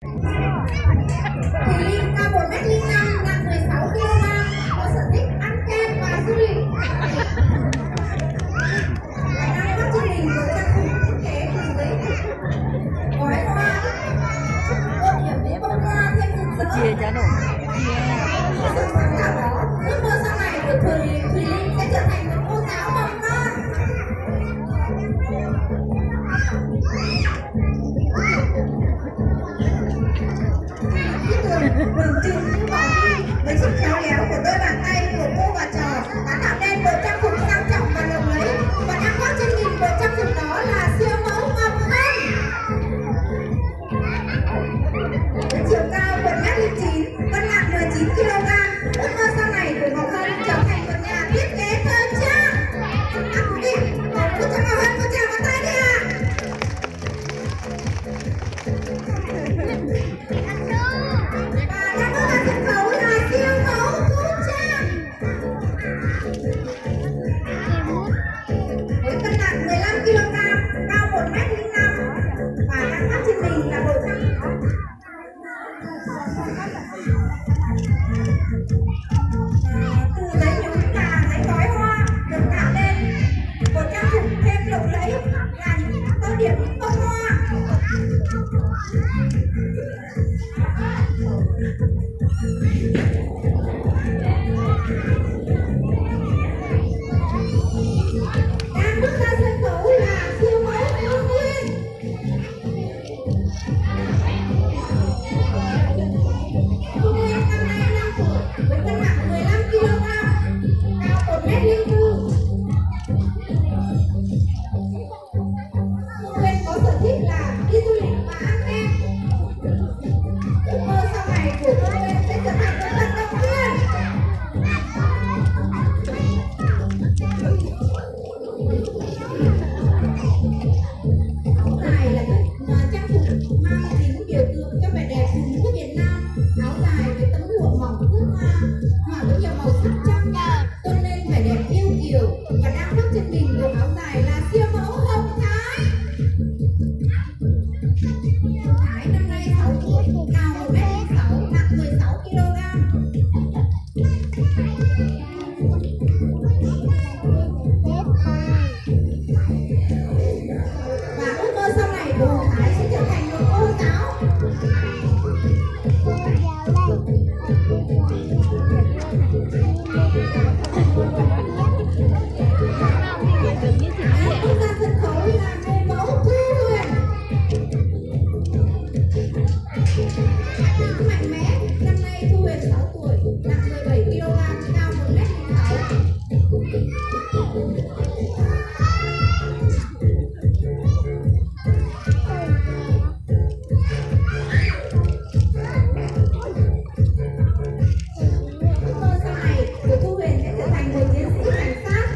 Thùy Linh cao 1m05, nặng 16 kg, có sở thích ăn kem và du lịch. Và đang khoác trên mình với trang phục thiết kế từ giấy gói hoa, ôm điểm với bông hoa thêm rực rỡ. Sự sáng tạo đó, ước mơ sau này của Thùy Linh sẽ trở thành một cô giáo mầm non. Tưởng chừng như bỏ đi với sự khéo léo của đôi bàn tay của cô và trò đã tạo nên bộ trang phục sang trọng và lộng lẫy, và đang khoác trên mình bộ trang phục đó là siêu mẫu Ngọc Hân. Với chiều cao 1m09, cân nặng 19 kg, ước mơ sau này của Ngọc Hân trở thành một nhà thiết kế thời trang. Quý vị, cô cho Ngọc Hân một tràng vào tay đi ạ. Và đang bước vào sân khấu là siêu mẫu Thu Trang. Với cân nặng 15 kg, cao 1m05 và đang khoác trên mình là bộ trang từ giấy nhúng và giấy gói hoa được tạo nên bộ trang phục thêm lộng lẫy là những tô điểm bông hoa. Đang bước ra sân khấu là siêu mẫu Hương Nguyên. Hương Nguyên năm nay 5 tuổi với cân nặng 15 kg, cao 1m04. Hương Nguyên có sở thích là đi du lịch và ăn kem. Ước mơ sau này của Hương Nguyên sẽ trở thành một vận động viên. Áo dài là trang phục mang tính biểu tượng cho vẻ đẹp phụ nữ Việt Nam. Áo dài với tấm lụa mỏng thước tha, hòa với nhiều màu sắc trong nhà, tôn lên vẻ đẹp yêu kiều. Và đang khoác trên mình bộ áo dài là siêu mẫu Hồng Thái. Hồng Thái năm nay 6 tuổi, cao 1m6, nặng 16 kg. Và ước mơ sau này của Hồng Thái sẽ trở thành một cô giáo. Đang bước ra sân khấu là người mẫu Thu Huyền. Tính mạnh mẽ, năm nay Thu Huyền 6 tuổi, nặng 17 kg, cao 1m06. Ước mơ sau này của Thu Huyền sẽ trở thành một chiến sĩ cảnh sát.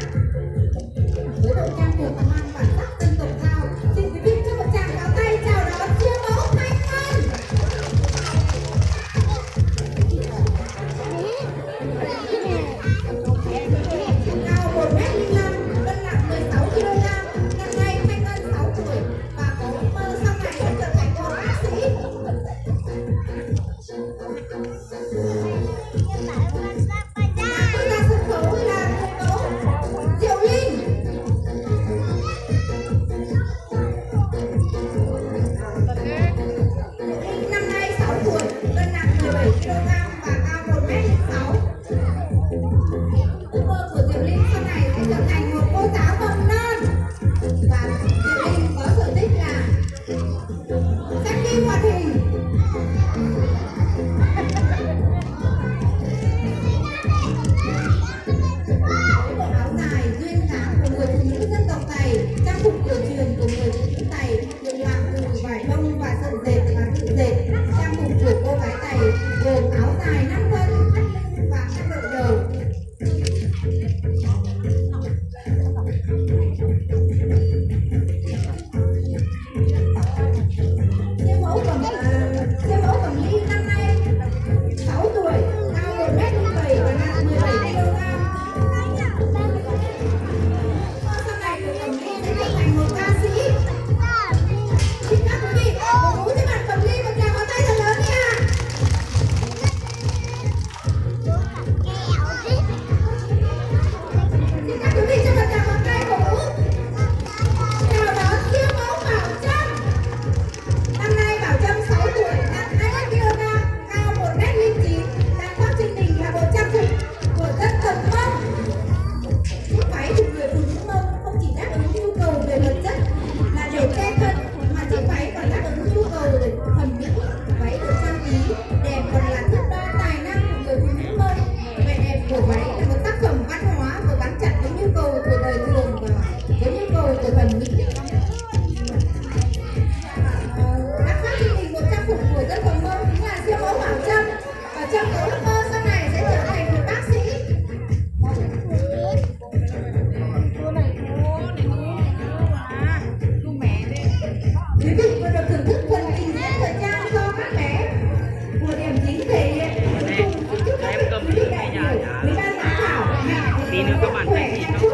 Với bộ trang phục mang bản sắc dân tộc Dao, xin quý vị cho một tràng pháo tay chào đón siêu mẫu Thanh Vân. Cao 1m05, cân nặng 16 kg, năm nay Thanh Vân 6 tuổi và có ước mơ sau này sẽ trở thành một bác sĩ. Đang bước ra sân khấu là người mẫu Diệu Linh. Năm nay 6 tuổi, cân nặng 17 kg và cao 1m6. Ước mơ của Diệu Linh sau này sẽ trở thành một cô giáo mầm non. Và Diệu Linh có sở thích là xem phim hoạt hình. Với bộ áo dài duyên dáng của người phụ nữ dân tộc Tày, trang phục cổ truyền của người phụ nữ Tày được làm từ vải bông và sợi dệt và tự dệt. Trang phục của cô gái Tày gồm áo dài 5 vân, thắt lưng và khăn đội đầu. Siêu mẫu Cẩm Ly năm nay 6 tuổi, cao 1m07 và nặng 17 kg. Sau này của Cẩm Ly sẽ trở thành một ca sĩ. Xin các quý vị cổ vũ cho bạn Cẩm Ly một tràng pháo tay thật tí nữa các bạn thấy thì nó